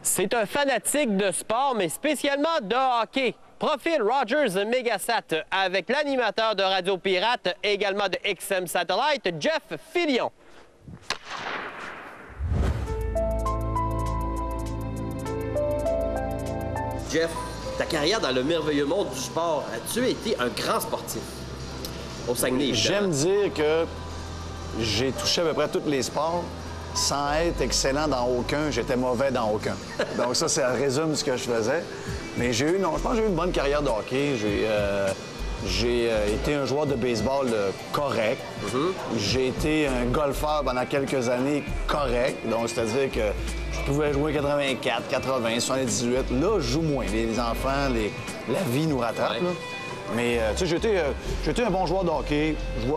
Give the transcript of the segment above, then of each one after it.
C'est un fanatique de sport, mais spécialement de hockey. Profil Rogers Megasat avec l'animateur de Radio Pirate, également de XM Satellite, Jeff Fillion. Jeff, ta carrière dans le merveilleux monde du sport, as-tu été un grand sportif? Au Saguenay, évidemment. J'aime dire que j'ai touché à peu près tous les sports. Sans être excellent dans aucun, j'étais mauvais dans aucun. Donc ça résume ce que je faisais. Mais je pense que j'ai eu une bonne carrière de hockey. J'ai été un joueur de baseball correct. J'ai été un golfeur pendant quelques années correct. Donc, c'est-à-dire que je pouvais jouer 84, 80, 78. Là, je joue moins. Les enfants, la vie nous rattrape. Ouais. Mais, tu sais, j'ai été un bon joueur de hockey. Tu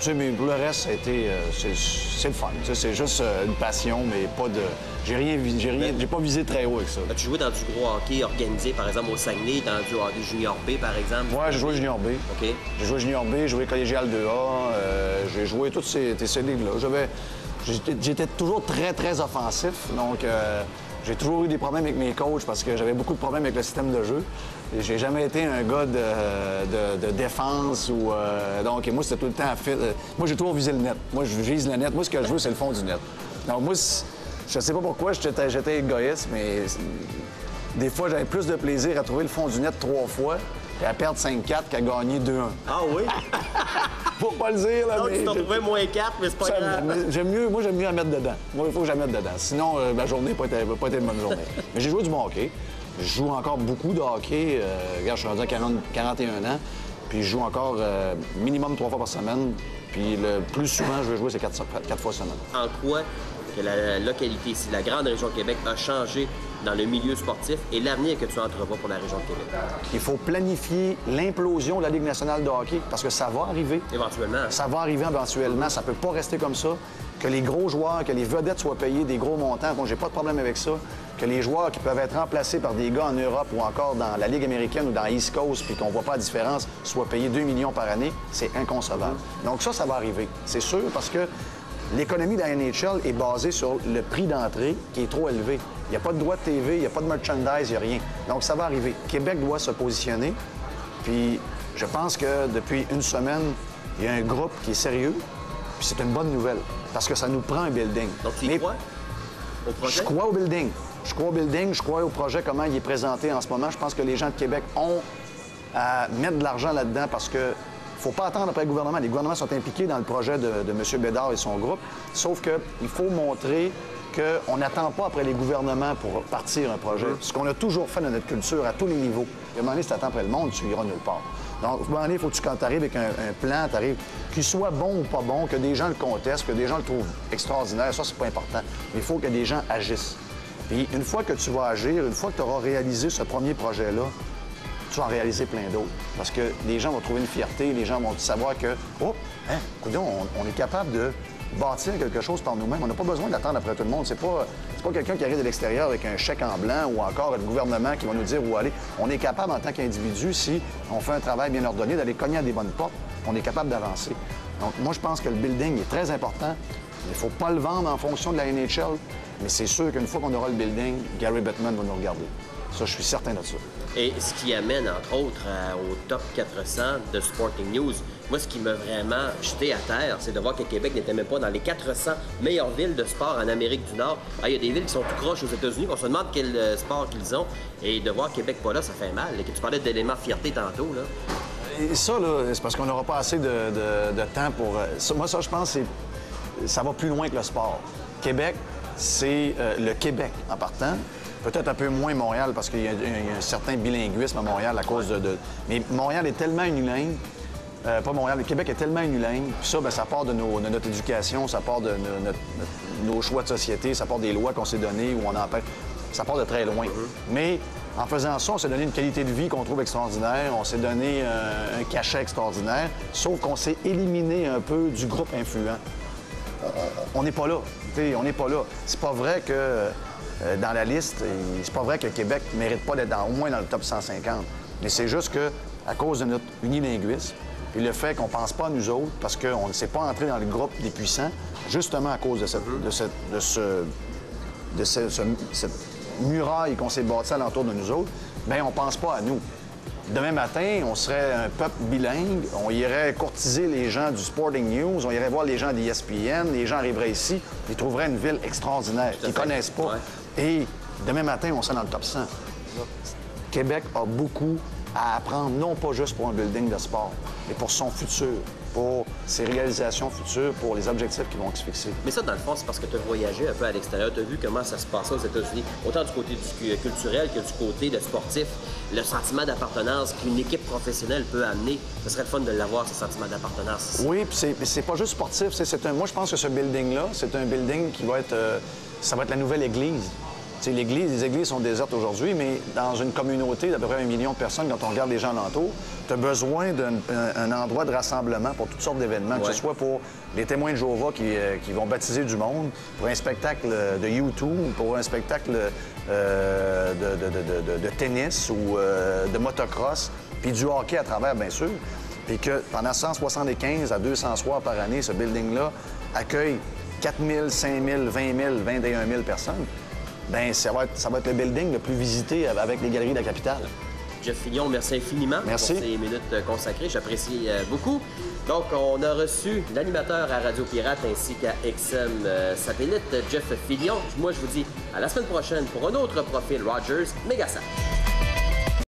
sais, mais pour le reste, c'est le fun. Tu sais, c'est juste une passion, mais pas de... J'ai pas visé très haut avec ça. As-tu joué dans du gros hockey organisé, par exemple, au Saguenay, dans du hockey junior B, par exemple? Oui, j'ai joué junior B. OK. J'ai joué junior B, j'ai joué collégial 2A. J'ai joué toutes ces ligues-là. J'étais toujours très, très offensif. Donc, j'ai toujours eu des problèmes avec mes coachs parce que j'avais beaucoup de problèmes avec le système de jeu. Et j'ai jamais été un gars de défense ou... donc, moi, c'était tout le temps... moi, j'ai toujours visé le net. Moi, je vise le net. Moi, ce que je veux, c'est le fond du net. Donc, moi, je sais pas pourquoi j'étais égoïste, mais des fois, j'avais plus de plaisir à trouver le fond du net 3 fois et à perdre 5-4 qu'à gagner 2-1. Ah oui? Faut pas le dire, là, non, mais... tu t'en trouvais moins 4, mais c'est pas grave. Moi, j'aime mieux en mettre dedans. Moi, il faut que j'en mette dedans. Sinon, ma journée n'a pas été une bonne journée. Mais j'ai joué du bon hockey. Je joue encore beaucoup de hockey. Regarde, je suis rendu à 41 ans. Puis je joue encore minimum 3 fois par semaine. Puis le plus souvent, je vais jouer, c'est 4 fois semaine. En quoi que la localité ici, la grande région de Québec, a changé dans le milieu sportif et l'avenir que tu entrevois pour la région de Québec? Il faut planifier l'implosion de la Ligue nationale de hockey parce que ça va arriver. Éventuellement. Ça va arriver éventuellement. Ça peut pas rester comme ça. Que les gros joueurs, que les vedettes soient payés des gros montants. Bon, j'ai pas de problème avec ça. Que les joueurs qui peuvent être remplacés par des gars en Europe ou encore dans la Ligue américaine ou dans East Coast puis qu'on voit pas la différence, soient payés 2 millions par année, c'est inconcevable. Donc ça va arriver. C'est sûr parce que l'économie de la NHL est basée sur le prix d'entrée qui est trop élevé. Il n'y a pas de droit de TV, il n'y a pas de merchandise, il n'y a rien. Donc, ça va arriver. Québec doit se positionner. Puis, je pense que depuis une semaine, il y a un groupe qui est sérieux. Puis, c'est une bonne nouvelle. Parce que ça nous prend un building. Donc, tu y crois au projet? Je crois au building. Je crois au building, je crois au projet, comment il est présenté en ce moment. Je pense que les gens de Québec ont à mettre de l'argent là-dedans parce que il ne faut pas attendre après le gouvernement. Les gouvernements sont impliqués dans le projet de M. Bédard et son groupe. Sauf qu'il faut montrer qu'on n'attend pas après les gouvernements pour partir un projet. Ce qu'on a toujours fait dans notre culture, à tous les niveaux. À un moment donné, si tu attends après le monde, tu iras nulle part. Donc, à un moment donné, il faut que quand tu arrives avec un plan, qu'il soit bon ou pas bon, que des gens le contestent, que des gens le trouvent extraordinaire, ça, c'est pas important. Mais il faut que des gens agissent. Puis, une fois que tu vas agir, une fois que tu auras réalisé ce premier projet-là, tu vas en réaliser plein d'autres. Parce que les gens vont trouver une fierté, les gens vont savoir que, oh, hein, coudonc, on est capable de bâtir quelque chose par nous-mêmes. On n'a pas besoin d'attendre après tout le monde. C'est pas quelqu'un qui arrive de l'extérieur avec un chèque en blanc ou encore le gouvernement qui va nous dire où aller. On est capable, en tant qu'individu, si on fait un travail bien ordonné, d'aller cogner à des bonnes portes, on est capable d'avancer. Donc, moi, je pense que le building est très important. Il ne faut pas le vendre en fonction de la NHL, mais c'est sûr qu'une fois qu'on aura le building, Gary Bettman va nous regarder. Ça, je suis certain de ça. Et ce qui amène, entre autres, au top 400 de Sporting News, moi, ce qui m'a vraiment jeté à terre, c'est de voir que Québec n'était même pas dans les 400 meilleures villes de sport en Amérique du Nord. Il y a des villes qui sont tout croches aux États-Unis, on se demande quel sport qu'ils ont. Et de voir Québec pas là, ça fait mal. Et que tu parlais d'éléments fierté tantôt, là. Et ça, là, c'est parce qu'on n'aura pas assez de temps pour... Moi, ça, je pense, ça va plus loin que le sport. Québec, c'est le Québec en partant. Peut-être un peu moins Montréal, parce qu'il y a un certain bilinguisme à Montréal à cause de... Mais Montréal est tellement unilingue, pas Montréal, le Québec est tellement unilingue, puis ça, bien, ça part de notre éducation, ça part de nos choix de société, ça part des lois qu'on s'est données, où on empêche... Ça part de très loin. Mais en faisant ça, on s'est donné une qualité de vie qu'on trouve extraordinaire, on s'est donné un cachet extraordinaire, sauf qu'on s'est éliminé un peu du groupe influent. On n'est pas là, on n'est pas là. C'est pas vrai que... dans la liste, c'est pas vrai que Québec ne mérite pas d'être au moins dans le top 150. Mais c'est juste qu'à cause de notre unilinguisme et le fait qu'on pense pas à nous autres parce qu'on ne s'est pas entré dans le groupe des puissants, justement à cause de cette muraille qu'on s'est bâti alentour de nous autres, bien, on pense pas à nous. Demain matin, on serait un peuple bilingue, on irait courtiser les gens du Sporting News, on irait voir les gens d'ESPN, les gens arriveraient ici, ils trouveraient une ville extraordinaire qu'ils ne connaissent pas. Ouais. Et demain matin, on serait dans le top 100. Québec a beaucoup à apprendre, non pas juste pour un building de sport, mais pour son futur, pour ses réalisations futures, pour les objectifs qui vont se fixer. Mais ça, dans le fond, c'est parce que tu as voyagé un peu à l'extérieur, tu as vu comment ça se passait aux États-Unis, autant du côté du culturel que du côté de sportif, le sentiment d'appartenance qu'une équipe professionnelle peut amener. Ce serait le fun de l'avoir, ce sentiment d'appartenance. Oui, puis c'est pas juste sportif. Moi, je pense que ce building-là, c'est un building qui va être... ça va être la nouvelle église. Les églises sont désertes aujourd'hui, mais dans une communauté d'à peu près 1 million de personnes, quand on regarde les gens alentour, tu as besoin d'un endroit de rassemblement pour toutes sortes d'événements, que ce soit pour les témoins de Jéhovah qui vont baptiser du monde, pour un spectacle de YouTube, pour un spectacle de tennis ou de motocross, puis du hockey à travers, bien sûr. Puis que pendant 175 à 200 soirs par année, ce building-là accueille 4 000, 5 000, 20 000, 21 000 personnes. Bien, ça va être le building le plus visité avec les galeries de la capitale. Jeff Fillion, merci infiniment pour ces minutes consacrées. J'apprécie beaucoup. Donc, on a reçu l'animateur à Radio Pirate ainsi qu'à XM Satellite, Jeff Fillion. Moi, je vous dis à la semaine prochaine pour un autre profil Rogers Mégasat.